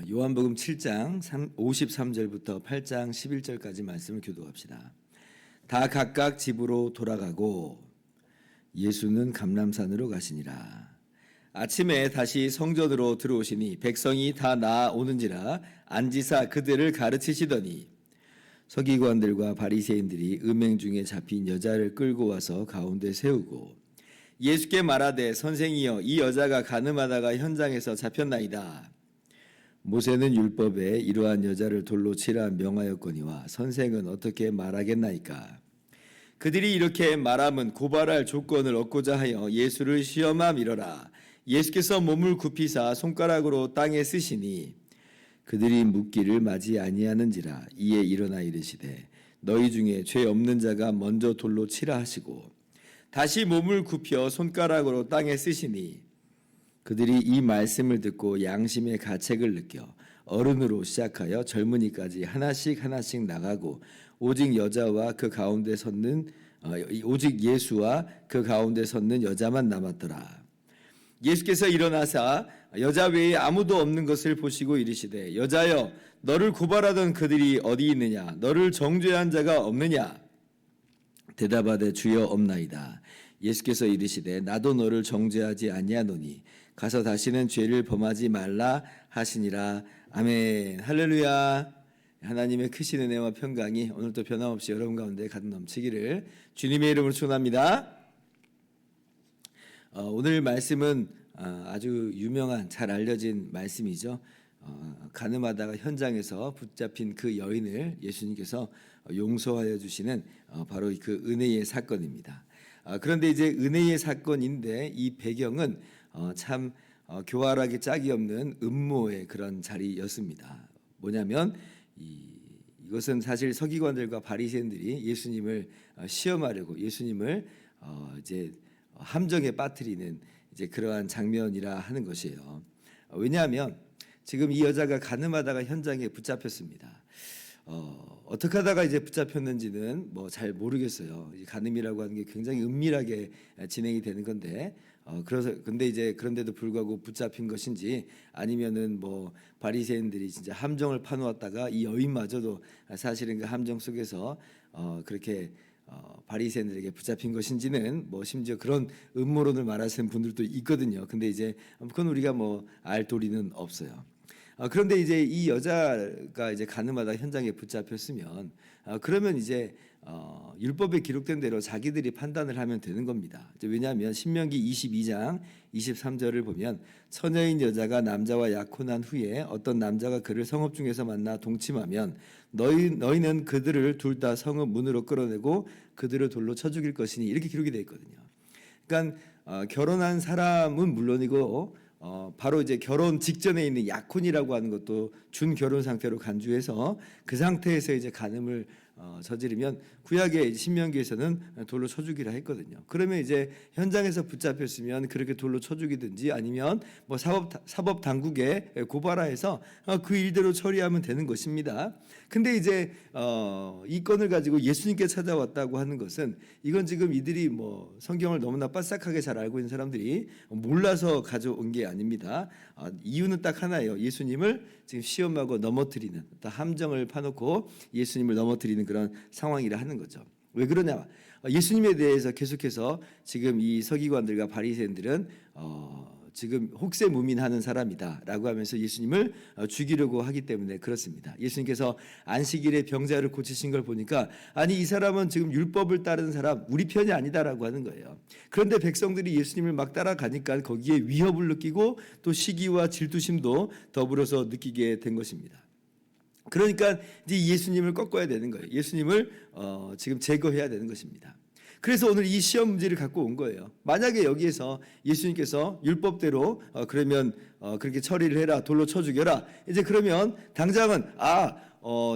요한복음 7장 53절부터 8장 11절까지 말씀을 교독합시다. 다 각각 집으로 돌아가고 예수는 감람산으로 가시니라. 아침에 다시 성전으로 들어오시니 백성이 다 나아오는지라 앉으사 그들을 가르치시더니 서기관들과 바리새인들이 음행 중에 잡힌 여자를 끌고 와서 가운데 세우고 예수께 말하되 선생이여 이 여자가 간음하다가 현장에서 잡혔나이다. 모세는 율법에 이러한 여자를 돌로 치라 명하였거니와 선생은 어떻게 말하겠나이까. 그들이 이렇게 말함은 고발할 조건을 얻고자 하여 예수를 시험함이러라. 예수께서 몸을 굽히사 손가락으로 땅에 쓰시니 그들이 묻기를 맞이 아니하는지라. 이에 일어나 이르시되 너희 중에 죄 없는 자가 먼저 돌로 치라 하시고 다시 몸을 굽혀 손가락으로 땅에 쓰시니 그들이 이 말씀을 듣고 양심의 가책을 느껴 어른으로 시작하여 젊은이까지 하나씩 나가고 오직 예수와 그 가운데 섰는 여자만 남았더라. 예수께서 일어나사 여자 외에 아무도 없는 것을 보시고 이르시되 여자여 너를 고발하던 그들이 어디 있느냐? 너를 정죄한 자가 없느냐? 대답하되 주여 없나이다. 예수께서 이르시되 나도 너를 정죄하지 아니하노니 가서 다시는 죄를 범하지 말라 하시니라. 아멘. 할렐루야. 하나님의 크신 은혜와 평강이 오늘도 변함없이 여러분 가운데 가득 넘치기를 주님의 이름으로 축원합니다. 오늘 말씀은 아주 유명한 잘 알려진 말씀이죠. 간음하다가 현장에서 붙잡힌 그 여인을 예수님께서 용서하여 주시는 바로 그 은혜의 사건입니다. 그런데 이제 은혜의 사건인데 이 배경은 참 교활하기 짝이 없는 음모의 그런 자리였습니다. 뭐냐면 이것은 사실 서기관들과 바리새인들이 예수님을 시험하려고 예수님을 이제 함정에 빠뜨리는 이제 그러한 장면이라 하는 것이에요. 왜냐하면 지금 이 여자가 간음하다가 현장에 붙잡혔습니다. 어떻게 하다가 이제 붙잡혔는지는 뭐 잘 모르겠어요. 간음이라고 하는 게 굉장히 은밀하게 진행이 되는 건데, 근데 이제 그런데도 불구하고 붙잡힌 것인지 아니면은 뭐 바리새인들이 진짜 함정을 파놓았다가 이 여인마저도 사실은 그 함정 속에서 그렇게 바리새인들에게 붙잡힌 것인지는 뭐 심지어 그런 음모론을 말하시는 분들도 있거든요. 근데 이제 그건 우리가 뭐 알 도리는 없어요. 그런데 이제 이 여자가 이제 간음하다 현장에 붙잡혔으면 그러면 이제 율법에 기록된 대로 자기들이 판단을 하면 되는 겁니다. 왜냐하면 신명기 22장 23절을 보면 처녀인 여자가 남자와 약혼한 후에 어떤 남자가 그를 성읍 중에서 만나 동침하면 너희는 그들을 둘 다 성읍 문으로 끌어내고 그들을 돌로 쳐 죽일 것이니 이렇게 기록이 되어 있거든요. 그러니까 결혼한 사람은 물론이고 바로 이제 결혼 직전에 있는 약혼이라고 하는 것도 준결혼 상태로 간주해서 그 상태에서 이제 간음을 저지르면 구약의 신명기에서는 돌로 쳐 죽이라 했거든요. 그러면 이제 현장에서 붙잡혔으면 그렇게 돌로 쳐 죽이든지 아니면 뭐 사법 당국에 고발하여서 그 일대로 처리하면 되는 것입니다. 근데 이제 이 건을 가지고 예수님께 찾아왔다고 하는 것은 이건 지금 이들이 뭐 성경을 너무나 빠삭하게 잘 알고 있는 사람들이 몰라서 가져온 게 아닙니다. 이유는 딱 하나예요. 예수님을 지금 시험하고 넘어뜨리는, 함정을 파놓고 예수님을 넘어뜨리는 그런 상황이라 하는 거죠. 왜 그러냐? 예수님에 대해서 계속해서 지금 이 서기관들과 바리새인들은 지금 혹세무민하는 사람이다라고 하면서 예수님을 죽이려고 하기 때문에 그렇습니다. 예수님께서 안식일에 병자를 고치신 걸 보니까 아니 이 사람은 지금 율법을 따르는 사람, 우리 편이 아니다라고 하는 거예요. 그런데 백성들이 예수님을 막 따라가니까 거기에 위협을 느끼고 또 시기와 질투심도 더불어서 느끼게 된 것입니다. 그러니까 이제 예수님을 꺾어야 되는 거예요. 예수님을 지금 제거해야 되는 것입니다. 그래서 오늘 이 시험 문제를 갖고 온 거예요. 만약에 여기에서 예수님께서 율법대로 그러면 그렇게 처리를 해라, 돌로 쳐 죽여라. 이제 그러면 당장은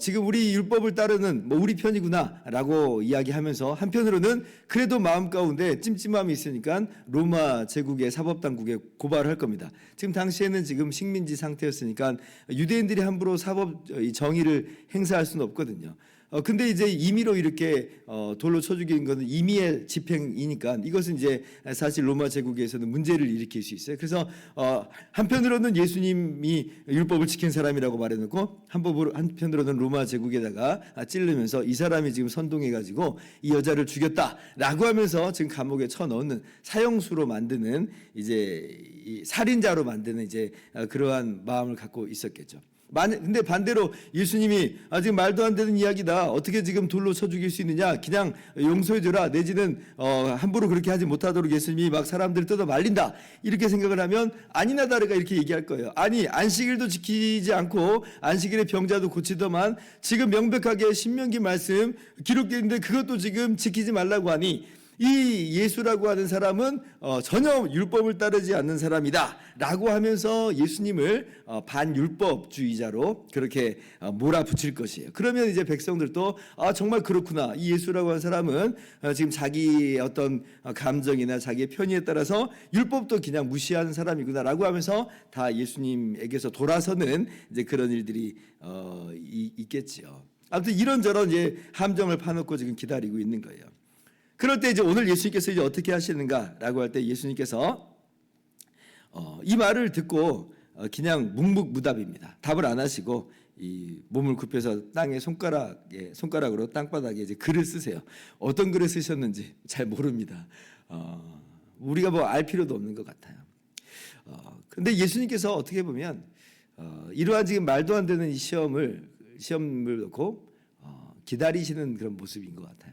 지금 우리 율법을 따르는 우리 편이구나라고 이야기하면서 한편으로는 그래도 마음 가운데 찜찜함이 있으니까 로마 제국의 사법당국에 고발을 할 겁니다. 지금 당시에는 지금 식민지 상태였으니까 유대인들이 함부로 사법 정의를 행사할 수는 없거든요. 근데 이제 임의로 이렇게 돌로 쳐 죽이는 것은 임의의 집행이니까 이것은 이제 사실 로마 제국에서는 문제를 일으킬 수 있어요. 그래서 한편으로는 예수님이 율법을 지킨 사람이라고 말해놓고 한편으로는 로마 제국에다가 찔르면서 이 사람이 지금 선동해가지고 이 여자를 죽였다라고 하면서 지금 감옥에 쳐넣는 사형수로 만드는 이제 살인자로 만드는 이제 그러한 마음을 갖고 있었겠죠. 근데 반대로 예수님이 지금 말도 안 되는 이야기다. 어떻게 지금 돌로 쳐 죽일 수 있느냐? 그냥 용서해줘라. 내지는 함부로 그렇게 하지 못하도록 예수님이 막 사람들을 뜯어 말린다. 이렇게 생각을 하면 아니나 다를까 이렇게 얘기할 거예요. 아니 안식일도 지키지 않고 안식일에 병자도 고치더만 지금 명백하게 신명기 말씀 기록되어 있는데 그것도 지금 지키지 말라고 하니 이 예수라고 하는 사람은 전혀 율법을 따르지 않는 사람이다 라고 하면서 예수님을 반율법주의자로 그렇게 몰아붙일 것이에요. 그러면 이제 백성들도 정말 그렇구나, 이 예수라고 하는 사람은 지금 자기의 어떤 감정이나 자기의 편의에 따라서 율법도 그냥 무시하는 사람이구나 라고 하면서 다 예수님에게서 돌아서는 이제 그런 일들이 있겠지요. 아무튼 이런저런 이제 함정을 파놓고 지금 기다리고 있는 거예요. 그럴 때 이제 오늘 예수님께서 이제 어떻게 하시는가라고 할 때 예수님께서 이 말을 듣고 그냥 묵묵무답입니다. 답을 안 하시고 이 몸을 굽혀서 땅에 손가락으로 땅바닥에 이제 글을 쓰세요. 어떤 글을 쓰셨는지 잘 모릅니다. 우리가 뭐 알 필요도 없는 것 같아요. 근데 예수님께서 어떻게 보면 이러한 지금 말도 안 되는 이 시험을 놓고 기다리시는 그런 모습인 것 같아요.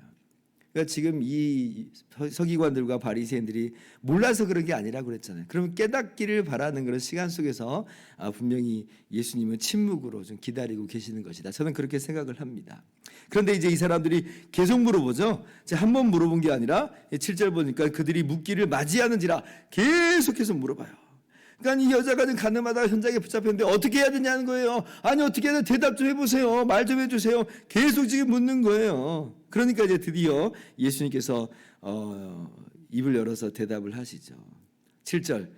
그러니까 지금 이 서기관들과 바리새인들이 몰라서 그런 게 아니라고 그랬잖아요. 그러면 깨닫기를 바라는 그런 시간 속에서 분명히 예수님은 침묵으로 좀 기다리고 계시는 것이다. 저는 그렇게 생각을 합니다. 그런데 이제 이 사람들이 계속 물어보죠. 한 번 물어본 게 아니라 7절 보니까 그들이 묻기를 맞이하는지라 계속해서 물어봐요. 그러니까 이 여자가 좀 가늠하다가 현장에 붙잡혔는데 어떻게 해야 되냐는 거예요. 아니 어떻게 해야 돼? 대답 좀 해보세요. 말 좀 해주세요. 계속 지금 묻는 거예요. 그러니까 이제 드디어 예수님께서 입을 열어서 대답을 하시죠. 7절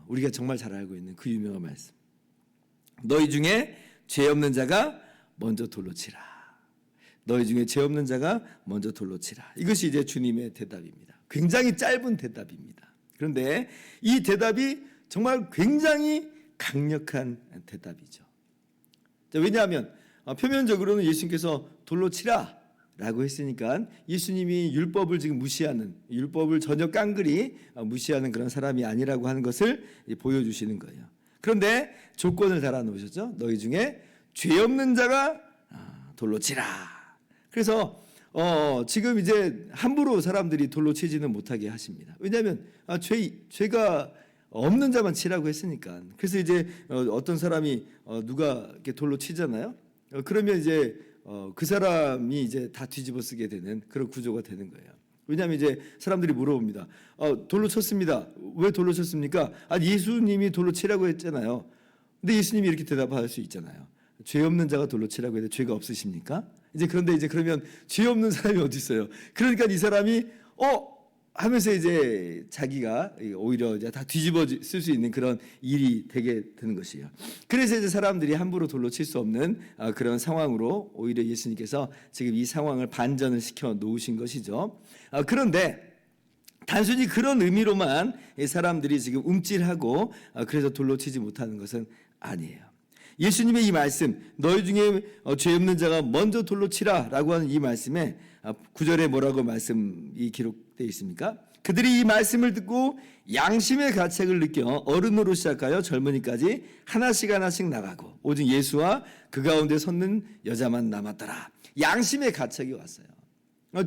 우리가 정말 잘 알고 있는 그 유명한 말씀. 너희 중에 죄 없는 자가 먼저 돌로 치라. 너희 중에 죄 없는 자가 먼저 돌로 치라. 이것이 이제 주님의 대답입니다. 굉장히 짧은 대답입니다. 그런데 이 대답이 정말 굉장히 강력한 대답이죠. 왜냐하면 표면적으로는 예수님께서 돌로 치라 라고 했으니까 예수님이 율법을 지금 무시하는, 율법을 전혀 깡그리 무시하는 그런 사람이 아니라고 하는 것을 보여주시는 거예요. 그런데 조건을 달아놓으셨죠. 너희 중에 죄 없는 자가 돌로 치라. 그래서 지금 이제 함부로 사람들이 돌로 치지는 못하게 하십니다. 왜냐하면 죄가 없는 자만 치라고 했으니까. 그래서 이제 어떤 사람이 누가 이렇게 돌로 치잖아요. 그러면 이제 그 사람이 이제 다 뒤집어 쓰게 되는 그런 구조가 되는 거예요. 왜냐하면 이제 사람들이 물어봅니다. 돌로 쳤습니다. 왜 돌로 쳤습니까? 예수님이 돌로 치라고 했잖아요. 근데 예수님이 이렇게 대답할 수 있잖아요. 죄 없는 자가 돌로 치라고 했는데 죄가 없으십니까? 그런데 이제 그러면 죄 없는 사람이 어디 있어요? 그러니까 이 사람이 하면서 이제 자기가 오히려 이제 다 뒤집어 쓸 수 있는 그런 일이 되게 되는 것이에요. 그래서 이제 사람들이 함부로 돌로 칠 수 없는 그런 상황으로 오히려 예수님께서 지금 이 상황을 반전을 시켜 놓으신 것이죠. 그런데 단순히 그런 의미로만 사람들이 지금 움찔하고 그래서 돌로 치지 못하는 것은 아니에요. 예수님의 이 말씀, 너희 중에 죄 없는 자가 먼저 돌로 치라 라고 하는 이 말씀에 9절에 뭐라고 말씀이 기록되어 있습니까? 그들이 이 말씀을 듣고 양심의 가책을 느껴 어른으로 시작하여 젊은이까지 하나씩 나가고 오직 예수와 그 가운데 섰는 여자만 남았더라. 양심의 가책이 왔어요.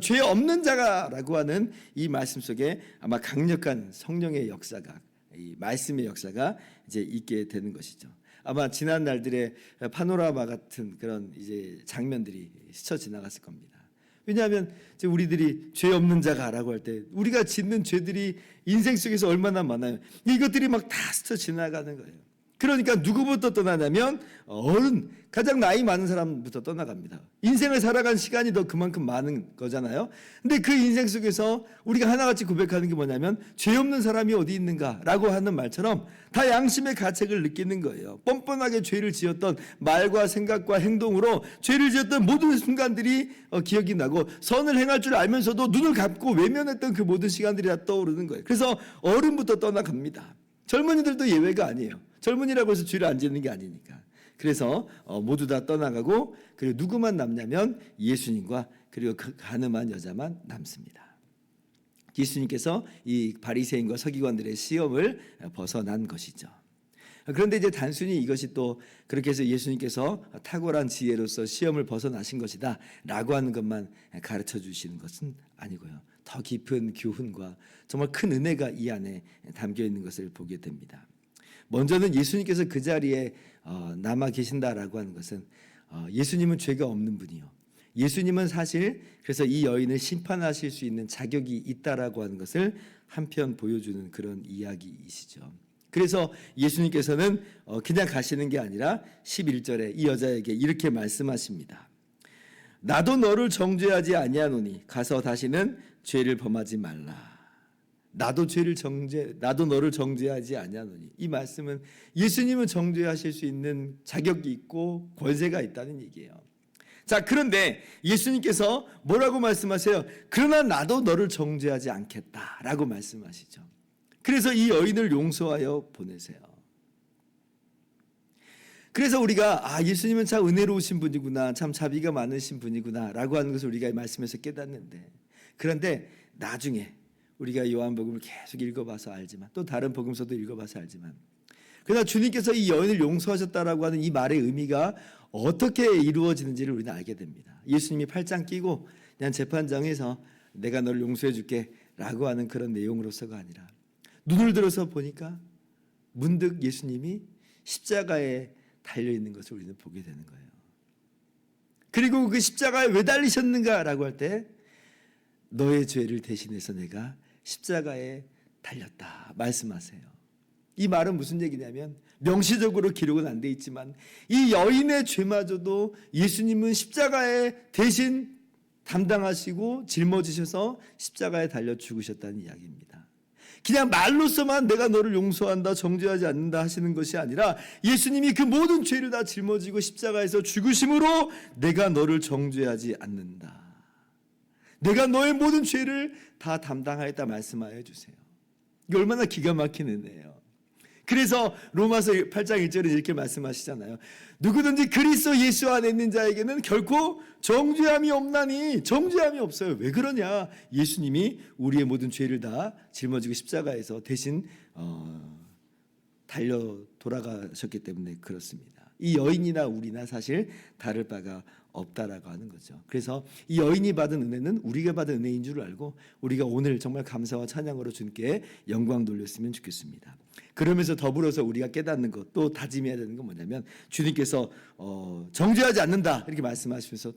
죄 없는 자가라고 하는 이 말씀 속에 아마 강력한 성령의 역사가, 이 말씀의 역사가 이제 있게 되는 것이죠. 아마 지난 날들의 파노라마 같은 그런 이제 장면들이 스쳐 지나갔을 겁니다. 왜냐하면 이제 우리들이 죄 없는 자가라고 할 때 우리가 짓는 죄들이 인생 속에서 얼마나 많아요. 이것들이 막 다 스쳐 지나가는 거예요. 그러니까 누구부터 떠나냐면 어른, 가장 나이 많은 사람부터 떠나갑니다. 인생을 살아간 시간이 더 그만큼 많은 거잖아요. 근데 그 인생 속에서 우리가 하나같이 고백하는 게 뭐냐면 죄 없는 사람이 어디 있는가라고 하는 말처럼 다 양심의 가책을 느끼는 거예요. 뻔뻔하게 죄를 지었던 말과 생각과 행동으로 죄를 지었던 모든 순간들이 기억이 나고 선을 행할 줄 알면서도 눈을 감고 외면했던 그 모든 시간들이 다 떠오르는 거예요. 그래서 어른부터 떠나갑니다. 젊은이들도 예외가 아니에요. 젊은이라고 해서 죄를 안 짓는 게 아니니까. 그래서 모두 다 떠나가고, 그리고 누구만 남냐면 예수님과 그리고 그 가늠한 여자만 남습니다. 예수님께서 이 바리새인과 서기관들의 시험을 벗어난 것이죠. 그런데 이제 단순히 이것이 또 그렇게 해서 예수님께서 탁월한 지혜로서 시험을 벗어나신 것이다 라고 하는 것만 가르쳐 주시는 것은 아니고요. 더 깊은 교훈과 정말 큰 은혜가 이 안에 담겨 있는 것을 보게 됩니다. 먼저는 예수님께서 그 자리에 남아 계신다라고 하는 것은 예수님은 죄가 없는 분이요. 예수님은 사실 그래서 이 여인을 심판하실 수 있는 자격이 있다라고 하는 것을 한편 보여주는 그런 이야기이시죠. 그래서 예수님께서는 그냥 가시는 게 아니라 11절에 이 여자에게 이렇게 말씀하십니다. 나도 너를 정죄하지 아니하노니 가서 다시는 죄를 범하지 말라. 나도 너를 정죄하지 아니하노니. 이 말씀은 예수님은 정죄하실 수 있는 자격이 있고 권세가 있다는 얘기예요. 자, 그런데 예수님께서 뭐라고 말씀하세요? 그러나 나도 너를 정죄하지 않겠다라고 말씀하시죠. 그래서 이 여인을 용서하여 보내세요. 그래서 우리가 예수님은 참 은혜로우신 분이구나, 참 자비가 많으신 분이구나 라고 하는 것을 우리가 이 말씀에서 깨닫는데, 그런데 나중에 우리가 요한복음을 계속 읽어봐서 알지만, 또 다른 복음서도 읽어봐서 알지만, 그러나 주님께서 이 여인을 용서하셨다라고 하는 이 말의 의미가 어떻게 이루어지는지를 우리는 알게 됩니다. 예수님이 팔짱 끼고 그냥 재판장에서 내가 너를 용서해 줄게 라고 하는 그런 내용으로서가 아니라, 눈을 들어서 보니까 문득 예수님이 십자가에 달려있는 것을 우리는 보게 되는 거예요. 그리고 그 십자가에 왜 달리셨는가라고 할 때 너의 죄를 대신해서 내가 십자가에 달렸다 말씀하세요. 이 말은 무슨 얘기냐면, 명시적으로 기록은 안 돼 있지만 이 여인의 죄마저도 예수님은 십자가에 대신 담당하시고 짊어지셔서 십자가에 달려 죽으셨다는 이야기입니다. 그냥 말로서만 내가 너를 용서한다, 정죄하지 않는다 하시는 것이 아니라 예수님이 그 모든 죄를 다 짊어지고 십자가에서 죽으심으로 내가 너를 정죄하지 않는다, 내가 너의 모든 죄를 다 담당하였다 말씀하여 주세요. 이게 얼마나 기가 막힌 은혜예요. 그래서 로마서 8장 1절에 이렇게 말씀하시잖아요. 누구든지 그리스도 예수 안에 있는 자에게는 결코 정죄함이 없나니. 정죄함이 없어요. 왜 그러냐? 예수님이 우리의 모든 죄를 다 짊어지고 십자가에서 대신 달려 돌아가셨기 때문에 그렇습니다. 이 여인이나 우리나 사실 다를 바가 없다라고 하는 거죠. 그래서 이 여인이 받은 은혜는 우리가 받은 은혜인 줄 알고 우리가 오늘 정말 감사와 찬양으로 주님께 영광 돌렸으면 좋겠습니다. 그러면서 더불어서 우리가 깨닫는 것, 또 다짐해야 되는 건 뭐냐면, 주님께서 정죄하지 않는다 이렇게 말씀하시면서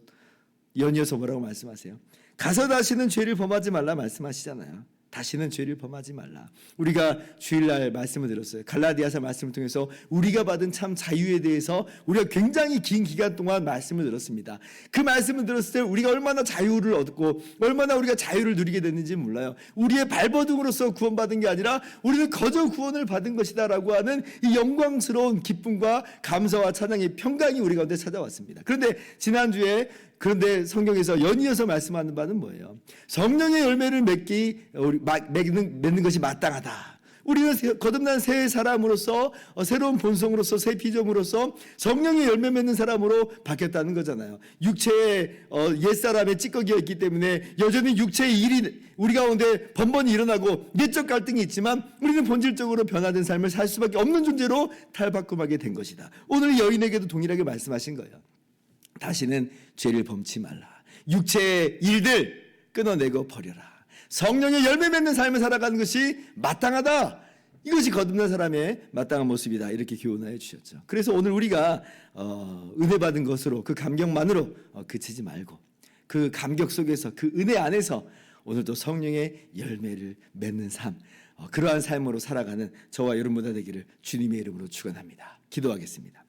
연이어서 뭐라고 말씀하세요? 가서 다시는 죄를 범하지 말라 말씀하시잖아요. 다시는 죄를 범하지 말라. 우리가 주일날 말씀을 들었어요. 갈라디아서 말씀을 통해서 우리가 받은 참 자유에 대해서 우리가 굉장히 긴 기간 동안 말씀을 들었습니다. 그 말씀을 들었을 때 우리가 얼마나 자유를 얻고 얼마나 우리가 자유를 누리게 됐는지 몰라요. 우리의 발버둥으로서 구원받은 게 아니라 우리는 거저 구원을 받은 것이다 라고 하는 이 영광스러운 기쁨과 감사와 찬양의 평강이 우리 가운데 찾아왔습니다. 그런데 지난주에 성경에서 연이어서 말씀하는 바는 뭐예요? 성령의 열매를 맺는 것이 마땅하다. 우리는 거듭난 새 사람으로서, 새로운 본성으로서, 새 피조물로서 성령의 열매 맺는 사람으로 바뀌었다는 거잖아요. 육체의 옛사람의 찌꺼기가 있기 때문에 여전히 육체의 일이 우리 가운데 번번이 일어나고 내적 갈등이 있지만 우리는 본질적으로 변화된 삶을 살 수밖에 없는 존재로 탈바꿈하게 된 것이다. 오늘 여인에게도 동일하게 말씀하신 거예요. 다시는 죄를 범치 말라. 육체의 일들 끊어내고 버려라. 성령의 열매 맺는 삶을 살아가는 것이 마땅하다. 이것이 거듭난 사람의 마땅한 모습이다. 이렇게 교훈하여 주셨죠. 그래서 오늘 우리가 은혜 받은 것으로 그 감격만으로 그치지 말고 그 감격 속에서 그 은혜 안에서 오늘도 성령의 열매를 맺는 삶, 그러한 삶으로 살아가는 저와 여러분보다 되기를 주님의 이름으로 축원합니다. 기도하겠습니다.